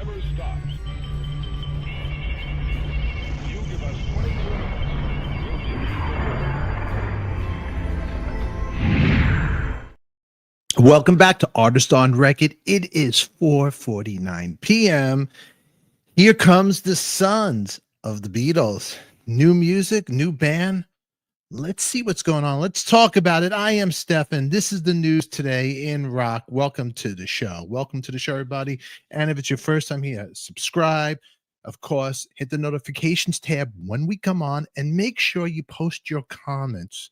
never stops. You give us 22 minutes, we'll give you the world. Welcome back to Artist on Record. It is 4:49 p.m. Here comes the sons of the Beatles. New music, new band. Let's see what's going on. Let's talk about it. I am Stefan. This is the news today in rock. Welcome to the show. Welcome to the show, everybody. And if it's your first time here, subscribe. Of course, hit the notifications tab when we come on, and make sure you post your comments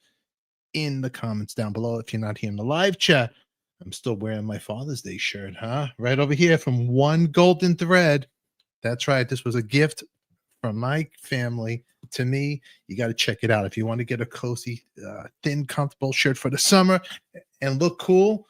in the comments down below if you're not here in the live chat. I'm still wearing my Father's Day shirt, huh? Right over here from One Golden Thread. That's right. This was a gift from my family to me. You got to check it out. If you want to get a cozy, thin, comfortable shirt for the summer and look cool,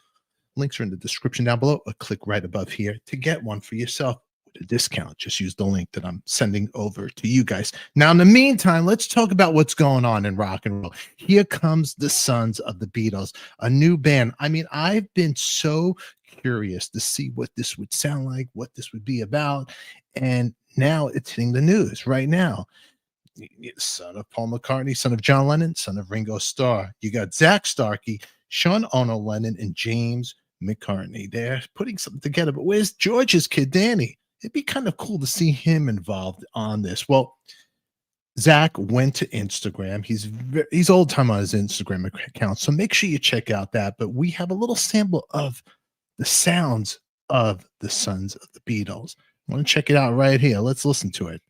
links are in the description down below, or click right above here to get one for yourself with a discount. Just use the link that I'm sending over to you guys. Now, in the meantime, let's talk about what's going on in rock and roll. Here comes the sons of the Beatles, a new band. I mean, I've been so curious to see what this would sound like, what this would be about, and now it's hitting the news right now. Son of Paul McCartney, son of John Lennon, son of Ringo Starr. You got Zach Starkey, Shaun Lennon, and James McCartney. They're putting something together, but where's George's kid, Danny? It'd be kind of cool to see him involved on this. Well, Zach went to Instagram. He's old time on his Instagram account, so make sure you check out that. But we have a little sample of the sounds of the sons of the Beatles. I want to check it out right here. Let's listen to it.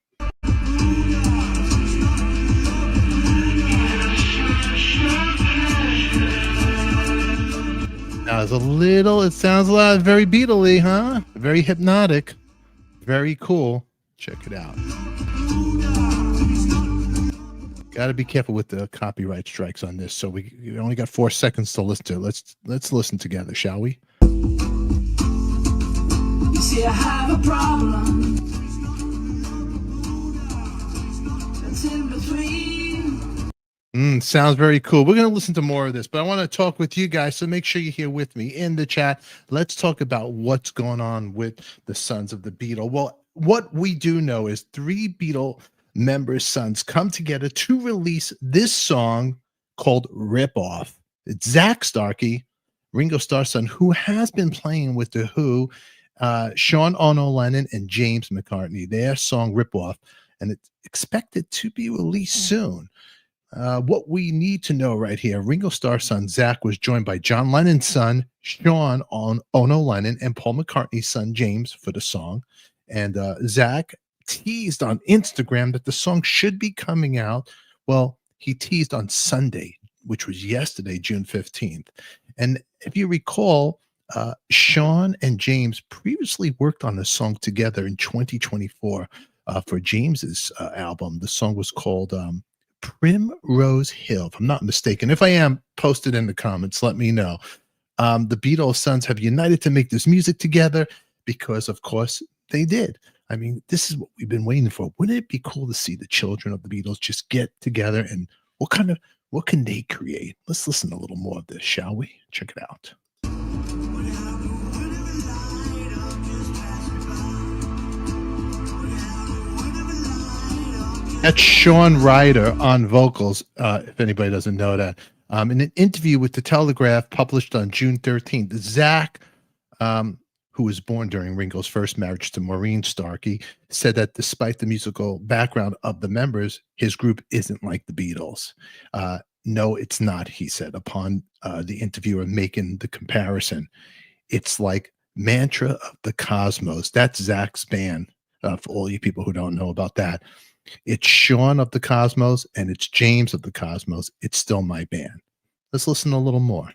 Now, it sounds a lot very Beatle-y, huh? Very hypnotic. Very cool. Check it out. Got to be careful with the copyright strikes on this. So we only got 4 seconds to listen to it. Let's listen together, shall we? You see, I have a problem. It's in between. Sounds very cool. We're going to listen to more of this, but I want to talk with you guys, so make sure you're here with me in the chat. Let's talk about what's going on with the sons of the Beatles. Well, what we do know is 3 Beatle members' sons come together to release this song called Rip Off. It's Zach Starkey, Ringo Starr's son, who has been playing with The Who, Shaun Lennon, and James McCartney. Their song Rip Off, and it's expected to be released soon. What we need to know right here, Ringo Starr's son Zach was joined by John Lennon's son Shaun Lennon and Paul McCartney's son James for the song. And Zach teased on Instagram that the song should be coming out. Well, he teased on Sunday, which was yesterday, June 15th. And if you recall, Shaun and James previously worked on this song together in 2024 for James's album. The song was called Primrose Hill, if I'm not mistaken. If I am, post it in the comments. Let me know. The Beatles sons have united to make this music together because, of course, they did. I mean, this is what we've been waiting for. Wouldn't it be cool to see the children of the Beatles just get together, and what can they create? Let's listen to a little more of this, shall we? Check it out. That's Shaun Ryder on vocals, if anybody doesn't know that. In an interview with The Telegraph published on June 13th, Zach, who was born during Ringo's first marriage to Maureen Starkey, said that despite the musical background of the members, his group isn't like the Beatles. No, it's not, he said, upon the interviewer making the comparison. It's like Mantra of the Cosmos. That's Zach's band, for all you people who don't know about that. It's Shaun of the Cosmos and it's James of the Cosmos. It's still my band. Let's listen a little more.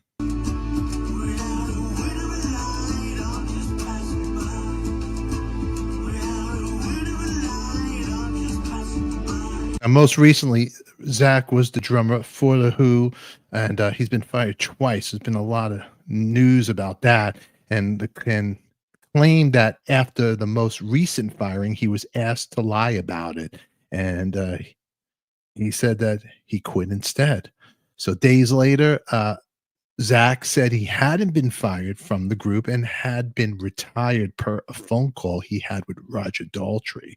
And most recently, Zach was the drummer for The Who, and he's been fired twice. There's been a lot of news about that, and claimed that after the most recent firing, he was asked to lie about it. And he said that he quit instead. So days later, Zach said he hadn't been fired from the group and had been retired per a phone call he had with Roger Daltrey.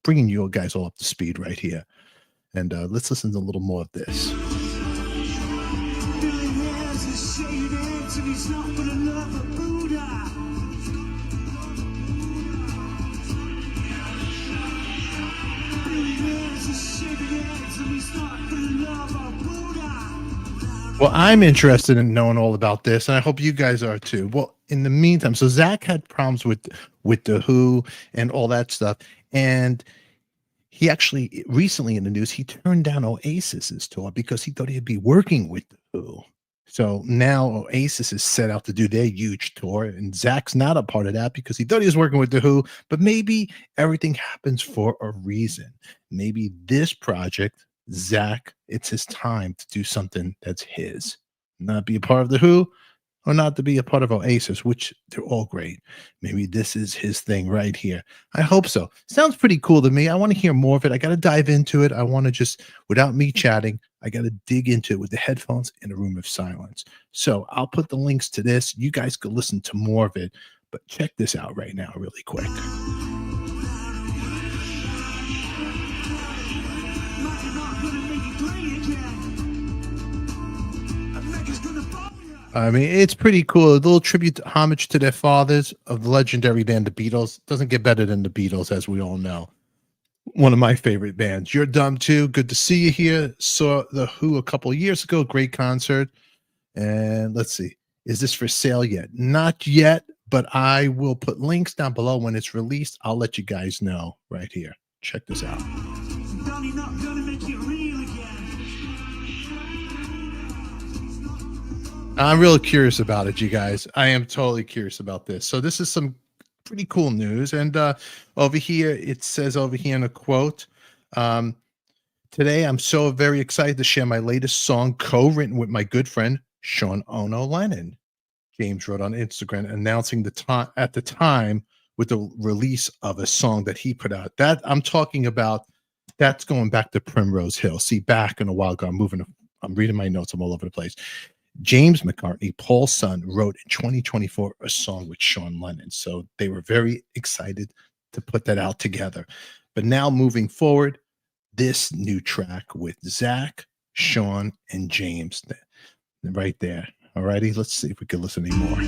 Bringing you guys all up to speed right here. And let's listen to a little more of this. Well, I'm interested in knowing all about this, and I hope you guys are too. Well, in the meantime, so Zach had problems with the Who and all that stuff, and he actually recently in the news he turned down Oasis's tour because he thought he'd be working with the Who. So now Oasis is set out to do their huge tour, and Zach's not a part of that because he thought he was working with the Who. But maybe everything happens for a reason. Maybe this project, Zach, it's his time to do something that's his, not be a part of the Who or not to be a part of Oasis, which they're all great. Maybe this is his thing right here. I hope so. Sounds pretty cool to me. I want to hear more of it. I got to dive into it. I want to just, without me chatting, I got to dig into it with the headphones in a room of silence. So I'll put the links to this. You guys could listen to more of it, but check this out right now, really quick. I mean, it's pretty cool. A little tribute, homage to their fathers of the legendary band, the Beatles. Doesn't get better than the Beatles, as we all know. One of my favorite bands. You're dumb too. Good to see you here. Saw the Who a couple of years ago. Great concert. And let's see. Is this for sale yet? Not yet, but I will put links down below when it's released. I'll let you guys know right here. Check this out. I'm really curious about it, you guys. I am totally curious about this. So this is some pretty cool news. And over here, it says over here in a quote, today I'm so very excited to share my latest song co-written with my good friend, Shaun Lennon. James wrote on Instagram announcing the time at the time with the release of a song that he put out. That I'm talking about, that's going back to Primrose Hill. See, back in a while ago, I'm reading my notes. I'm all over the place. James McCartney, Paul's son, wrote in 2024 a song with Shaun Lennon. So they were very excited to put that out together. But now moving forward, this new track with Zach, Shaun, and James right there. All righty, let's see if we can listen anymore.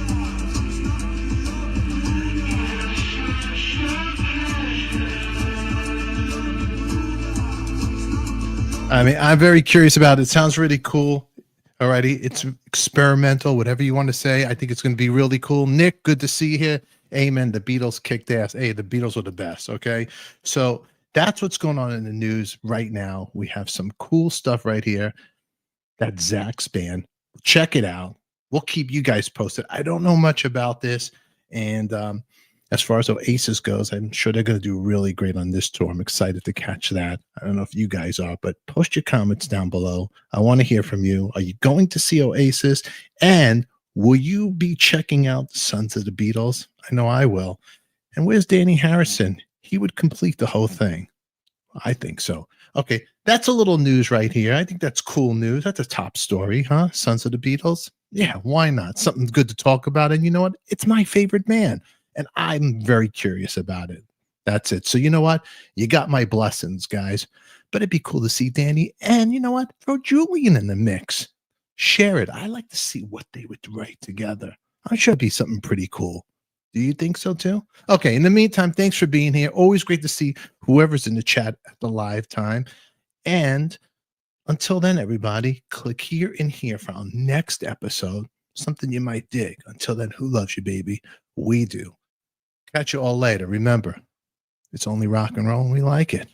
I mean, I'm very curious about it. It sounds really cool. Alrighty, it's experimental, whatever you want to say. I think it's going to be really cool. Nick, good to see you here. Amen. The Beatles kicked ass. Hey, the Beatles were the best. Okay, so that's what's going on in the news right now. We have some cool stuff right here. That Zach's band. Check it out. We'll keep you guys posted. I don't know much about this, and as far as Oasis goes, I'm sure they're going to do really great on this tour. I'm excited to catch that. I don't know if you guys are, but post your comments down below. I want to hear from you. Are you going to see Oasis? And will you be checking out Sons of the Beatles? I know I will. And where's Danny Harrison? He would complete the whole thing. I think so. Okay, that's a little news right here. I think that's cool news. That's a top story, huh? Sons of the Beatles? Yeah, why not? Something good to talk about. And you know what? It's my favorite band. And I'm very curious about it. That's it. So you know what? You got my blessings, guys. But it'd be cool to see Danny. And you know what? Throw Julian in the mix. Share it. I like to see what they would write together. I'm sure it'd be something pretty cool. Do you think so too? Okay. In the meantime, thanks for being here. Always great to see whoever's in the chat at the live time. And until then, everybody, click here and here for our next episode. Something you might dig. Until then, who loves you, baby? We do. Catch you all later. Remember, it's only rock and roll and we like it.